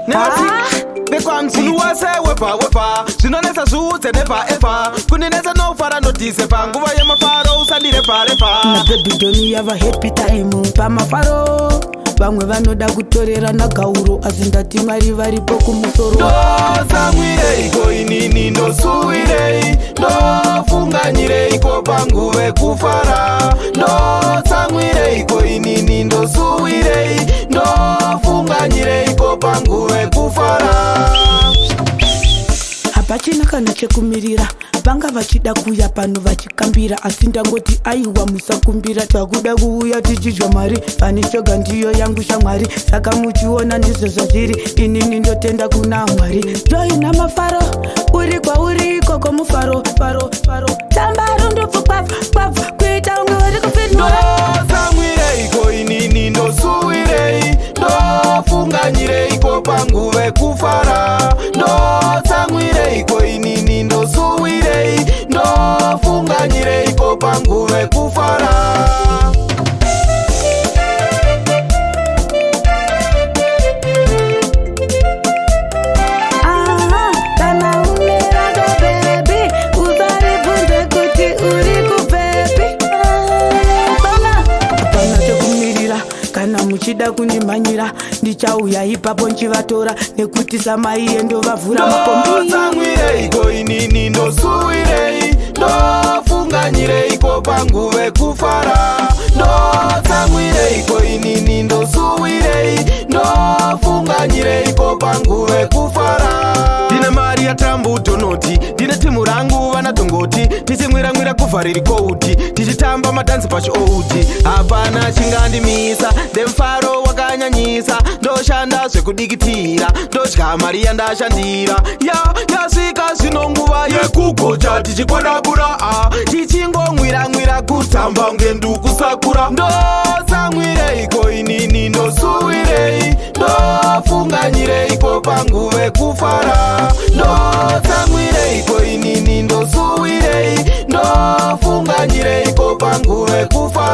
Nati bekwamti unuwase wepa Zinonesa zuze never ever Kunineza no fara notice pa Nguwa ya mafaro usandire repa Na baby don't have a happy time Pa mafaro Bangwe vanoda kutorera na gauro Azindati mari varipo kumusoro No samwire iko inini no suwire No funganyire iko panguwe kufara No samwire iko inini no suwire No funganyire iko panguwe kufara Hapachina kana chekumirira Vanga vachida kuya pano vachikambira Asi ndangoti aiwa musakumbira Takuda kuuya tichidya mari Vanishoga ndiyo yangu shamwari Saka muchiona ndizvo zvazviri Inini ndotenda kuna Mwari Ndoina mafaro Uri kwa uri koko mufaro Tambaro ndofu kwavu Kuita unge uri kupinwa No samwire iko inini ndo suwire No funganyire iko panguwe kufara No samwire iko inini ndo suwire No funganyire iko panguwe kufara Kana muchida kundimhanyira ndichauya ipapo nchivatora nekuti samai endo vavhura mapombi samwire iko inini ndo suwire ndo funganyire iko panguwe kufara ndo samwire iko inini ndo suwire ndo funganyire iko panguwe kufara Dine mari ya trambu tonoti Dine timu rangu vana tongoti Tisimwira kuvhariri kouti Tichitamba madanzi pacho outi Hapana chingandimisa Demfaro wakanyanyisa Ndoshanda zvekudikitira Ndodya mari yandashandira Yasvika zvino nguva yekugocha Tichikwadabura Tichingomwira kutamba ngenduku sakura Ndosamwire iko inini ndosuwire Ndofunganyire iko panguwe kufara Ndosamwire iko inini ndosuwire Ndofunganyire iko panguwe kufara